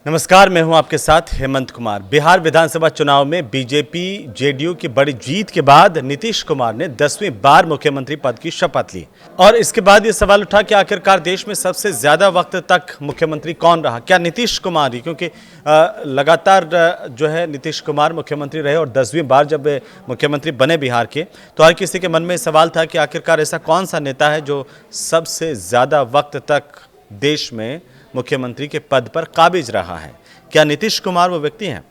नमस्कार, मैं हूं आपके साथ हेमंत कुमार। बिहार विधानसभा चुनाव में बीजेपी जेडीयू की बड़ी जीत के बाद नीतीश कुमार ने 10वीं बार मुख्यमंत्री पद की शपथ ली और इसके बाद ये सवाल उठा कि आखिरकार देश में सबसे ज्यादा वक्त तक मुख्यमंत्री कौन रहा, क्या नीतीश कुमार ही? क्योंकि लगातार जो है नीतीश कुमार मुख्यमंत्री रहे और 10वीं बार जब मुख्यमंत्री बने बिहार के, तो हर किसी के मन में सवाल था कि आखिरकार ऐसा कौन सा नेता है जो सबसे ज्यादा वक्त तक देश में मुख्यमंत्री के पद पर काबिज रहा है। क्या नीतीश कुमार वो व्यक्ति हैं?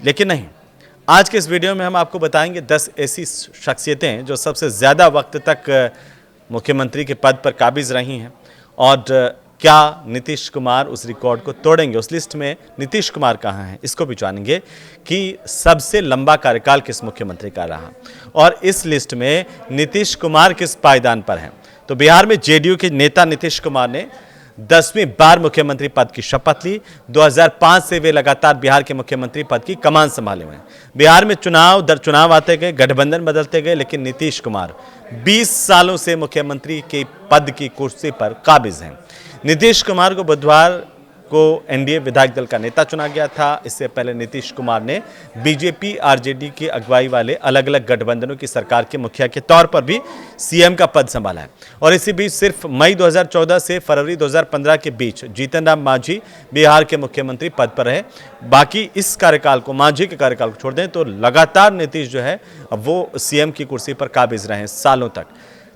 लेकिन नहीं, आज के इस वीडियो में हम आपको बताएंगे 10 ऐसी शख्सियतें जो सबसे ज़्यादा वक्त तक मुख्यमंत्री के पद पर काबिज रही हैं और क्या नीतीश कुमार उस रिकॉर्ड को तोड़ेंगे। उस लिस्ट में नीतीश कुमार कहाँ हैं, इसको भी जानेंगे कि सबसे लंबा कार्यकाल किस मुख्यमंत्री का रहा और इस लिस्ट में नीतीश कुमार किस पायदान पर हैं। तो बिहार में जेडीयू के नेता नीतीश कुमार ने 10वीं बार मुख्यमंत्री पद की शपथ ली। 2005 से वे लगातार बिहार के मुख्यमंत्री पद की कमान संभाले हुए हैं। बिहार में चुनाव दर चुनाव आते गए, गठबंधन बदलते गए, लेकिन नीतीश कुमार 20 सालों से मुख्यमंत्री के पद की कुर्सी पर काबिज हैं। नीतीश कुमार को बुधवार को एनडीए विधायक दल का नेता चुना गया था। इससे पहले नीतीश कुमार ने बीजेपी आरजेडी की अगुवाई वाले अलग अलग गठबंधनों की सरकार के मुखिया के तौर पर भी सीएम का पद संभाला है और इसी बीच सिर्फ मई 2014 से फरवरी 2015 के बीच जीतन राम मांझी बिहार के मुख्यमंत्री पद पर रहे। बाकी इस कार्यकाल को, मांझी के कार्यकाल को छोड़ दें तो लगातार नीतीश जो है वो सीएम की कुर्सी पर काबिज रहे सालों तक।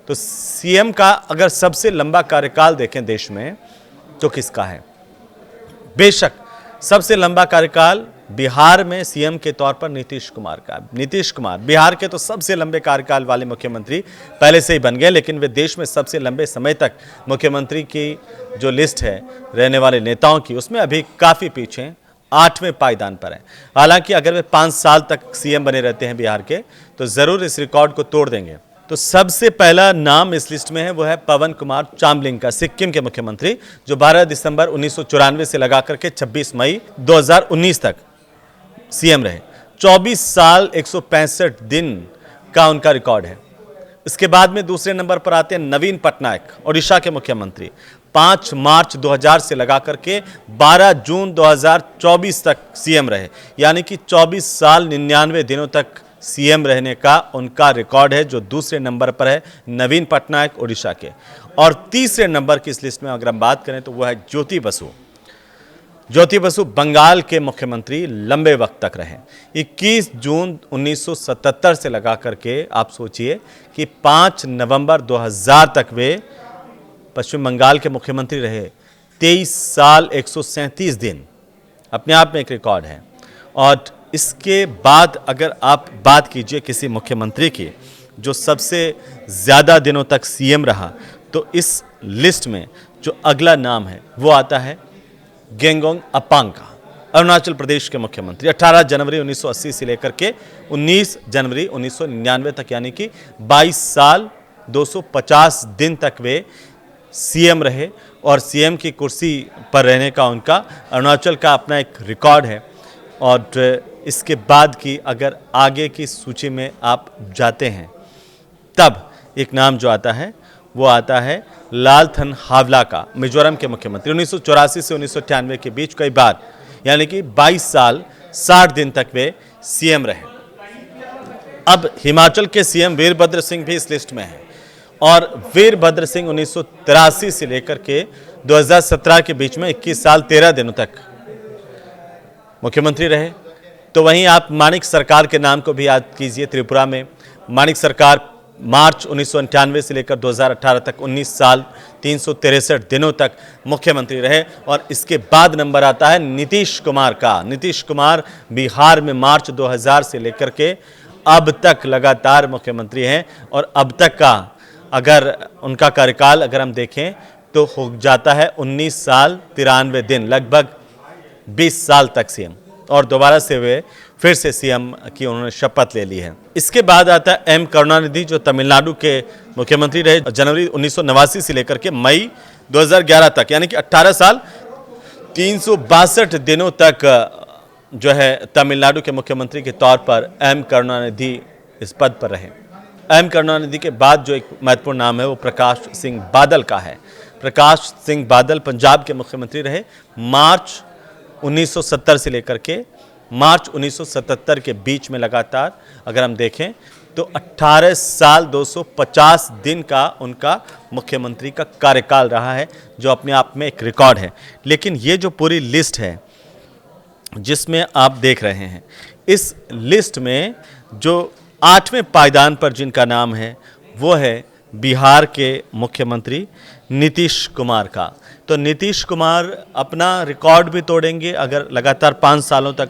तो सीएम का अगर सबसे लंबा कार्यकाल देखें देश में तो किसका है? बेशक सबसे लंबा कार्यकाल बिहार में सीएम के तौर पर नीतीश कुमार का। नीतीश कुमार बिहार के तो सबसे लंबे कार्यकाल वाले मुख्यमंत्री पहले से ही बन गए, लेकिन वे देश में सबसे लंबे समय तक मुख्यमंत्री की जो लिस्ट है रहने वाले नेताओं की, उसमें अभी काफ़ी पीछे 8वें पायदान पर है। हालांकि अगर वे 5 साल तक सीएम बने रहते हैं बिहार के तो ज़रूर इस रिकॉर्ड को तोड़ देंगे। तो सबसे पहला नाम इस लिस्ट में है वो है पवन कुमार चामलिंग का, सिक्किम के मुख्यमंत्री, जो 12 दिसंबर 1994 से लगाकर के 26 मई 2019 तक सीएम रहे। 24 साल 165 दिन का उनका रिकॉर्ड है। इसके बाद में दूसरे नंबर पर आते हैं नवीन पटनायक, ओडिशा के मुख्यमंत्री। 5 मार्च 2000 से लगाकर के 12 जून 2024 तक सीएम रहे, यानी कि 24 साल 99 दिनों तक सीएम रहने का उनका रिकॉर्ड है, जो दूसरे नंबर पर है नवीन पटनायक ओडिशा के। और तीसरे नंबर की इस लिस्ट में अगर हम बात करें तो वह है ज्योति बसु। ज्योति बसु बंगाल के मुख्यमंत्री लंबे वक्त तक रहे। 21 जून 1977 से लगा करके आप सोचिए कि 5 नवंबर 2000 तक वे पश्चिम बंगाल के मुख्यमंत्री रहे। 23 साल 137 दिन अपने आप में एक रिकॉर्ड है। और इसके बाद अगर आप बात कीजिए किसी मुख्यमंत्री की जो सबसे ज़्यादा दिनों तक सीएम रहा, तो इस लिस्ट में जो अगला नाम है वो आता है गेंगोंग अपांग का, अरुणाचल प्रदेश के मुख्यमंत्री। 18 जनवरी 1980 से लेकर के 19 जनवरी 1999 तक, यानी कि 22 साल 250 दिन तक वे सीएम रहे और सीएम की कुर्सी पर रहने का उनका अरुणाचल का अपना एक रिकॉर्ड है। और इसके बाद की अगर आगे की सूची में आप जाते हैं तब एक नाम जो आता है वो आता है लालथन हावला का, मिजोरम के मुख्यमंत्री। 1984 से 1998 के बीच कई बार, यानी कि 22 साल 60 दिन तक वे सीएम रहे। अब हिमाचल के सीएम वीरभद्र सिंह भी इस लिस्ट में हैं और वीरभद्र सिंह 1983 से लेकर के 2017 के बीच में 21 साल 13 दिनों तक मुख्यमंत्री रहे। तो वहीं आप माणिक सरकार के नाम को भी याद कीजिए। त्रिपुरा में माणिक सरकार मार्च 1998 से लेकर 2018 तक 19 साल 363 दिनों तक मुख्यमंत्री रहे। और इसके बाद नंबर आता है नीतीश कुमार का। नीतीश कुमार बिहार में मार्च 2000 से लेकर के अब तक लगातार मुख्यमंत्री हैं और अब तक का अगर उनका कार्यकाल अगर हम देखें तो हो जाता है 19 साल 93 दिन, लगभग 20 साल तक सीएम, और दोबारा से वे फिर से सीएम की उन्होंने शपथ ले ली है। इसके बाद आता है एम करुणानिधि, जो तमिलनाडु के मुख्यमंत्री रहे जनवरी 1989 से लेकर के मई 2011 तक, यानी कि 18 साल 362 दिनों तक जो है तमिलनाडु के मुख्यमंत्री के तौर पर एम करुणानिधि इस पद पर रहे। एम करुणानिधि के बाद जो एक महत्वपूर्ण नाम है वो प्रकाश सिंह बादल का है। प्रकाश सिंह बादल पंजाब के मुख्यमंत्री रहे मार्च 1970 से लेकर के मार्च 1977 के बीच में लगातार अगर हम देखें तो 18 साल 250 दिन का उनका मुख्यमंत्री का कार्यकाल रहा है, जो अपने आप में एक रिकॉर्ड है। लेकिन ये जो पूरी लिस्ट है जिसमें आप देख रहे हैं, इस लिस्ट में जो 8वें पायदान पर जिनका नाम है वो है बिहार के मुख्यमंत्री नीतीश कुमार का। तो नीतीश कुमार अपना रिकॉर्ड भी तोड़ेंगे अगर लगातार 5 सालों तक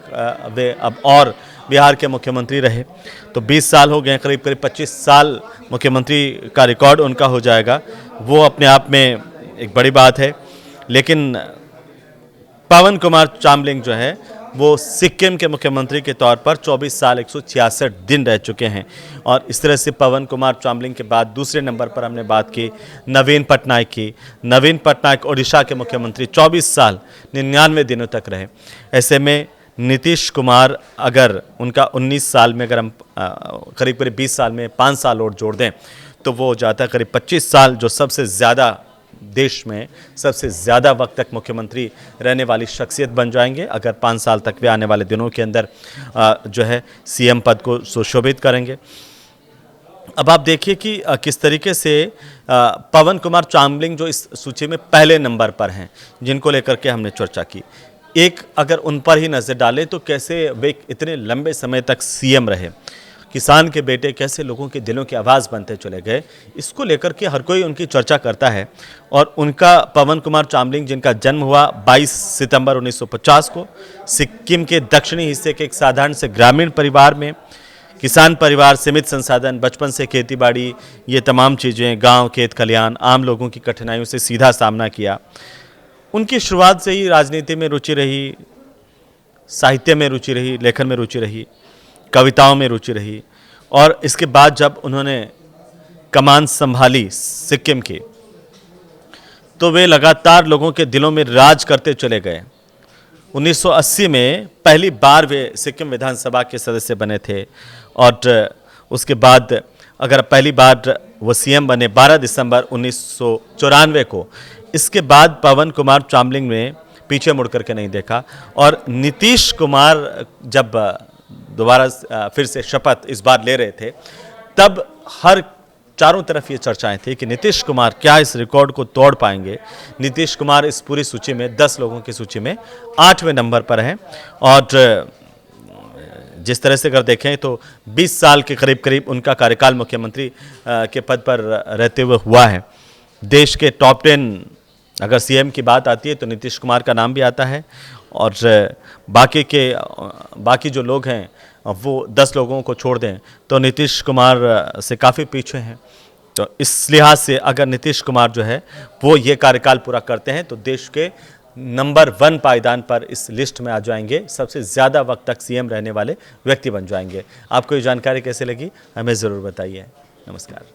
वे अब और बिहार के मुख्यमंत्री रहे, तो 20 साल हो गए, करीब करीब 25 साल मुख्यमंत्री का रिकॉर्ड उनका हो जाएगा। वो अपने आप में एक बड़ी बात है। लेकिन पवन कुमार चामलिंग जो है वो सिक्किम के मुख्यमंत्री के तौर पर 24 साल 166 दिन रह चुके हैं। और इस तरह से पवन कुमार चामलिंग के बाद दूसरे नंबर पर हमने बात की नवीन पटनायक की। नवीन पटनायक ओडिशा के मुख्यमंत्री 24 साल 99 दिनों तक रहे। ऐसे में नीतीश कुमार अगर उनका 19 साल में अगर हम करीब करीब 20 साल में 5 साल और जोड़ दें तो वो हो जाता है करीब 25 साल, जो सबसे ज़्यादा देश में सबसे ज़्यादा वक्त तक मुख्यमंत्री रहने वाली शख्सियत बन जाएंगे अगर 5 साल तक वे आने वाले दिनों के अंदर जो है सीएम पद को सुशोभित करेंगे। अब आप देखिए कि किस तरीके से पवन कुमार चामलिंग जो इस सूची में पहले नंबर पर हैं, जिनको लेकर के हमने चर्चा की, एक अगर उन पर ही नज़र डालें तो कैसे वे इतने लंबे समय तक सीएम रहे, किसान के बेटे कैसे लोगों के दिलों की आवाज़ बनते चले गए, इसको लेकर के हर कोई उनकी चर्चा करता है। और उनका पवन कुमार चामलिंग जिनका जन्म हुआ 22 सितंबर 1950 को सिक्किम के दक्षिणी हिस्से के एक साधारण से ग्रामीण परिवार में, किसान परिवार, सीमित संसाधन, बचपन से खेतीबाड़ी, ये तमाम चीज़ें, गांव, खेत खलिहान, आम लोगों की कठिनाइयों से सीधा सामना किया। उनकी शुरुआत से ही राजनीति में रुचि रही, साहित्य में रुचि रही, लेखन में रुचि रही, कविताओं में रुचि रही। और इसके बाद जब उन्होंने कमान संभाली सिक्किम की तो वे लगातार लोगों के दिलों में राज करते चले गए। 1980 में पहली बार वे सिक्किम विधानसभा के सदस्य बने थे और उसके बाद अगर पहली बार वो सीएम बने 12 दिसंबर 1994 को। इसके बाद पवन कुमार चामलिंग ने पीछे मुड़ करके नहीं देखा और नीतीश कुमार जब दोबारा फिर से शपथ इस बार ले रहे थे तब हर चारों तरफ ये चर्चाएं थी कि नीतीश कुमार क्या इस रिकॉर्ड को तोड़ पाएंगे। नीतीश कुमार इस पूरी सूची में 10 लोगों की सूची में 8वें नंबर पर हैं और जिस तरह से अगर देखें तो 20 साल के करीब करीब उनका कार्यकाल मुख्यमंत्री के पद पर रहते हुए हुआ है। देश के टॉप 10 अगर सीएम की बात आती है तो नीतीश कुमार का नाम भी आता है और बाकी जो लोग हैं वो 10 लोगों को छोड़ दें तो नीतीश कुमार से काफ़ी पीछे हैं। तो इस लिहाज से अगर नीतीश कुमार जो है वो ये कार्यकाल पूरा करते हैं तो देश के नंबर 1 पायदान पर इस लिस्ट में आ जाएंगे, सबसे ज़्यादा वक्त तक सीएम रहने वाले व्यक्ति बन जाएंगे। आपको ये जानकारी कैसे लगी हमें ज़रूर बताइए। नमस्कार।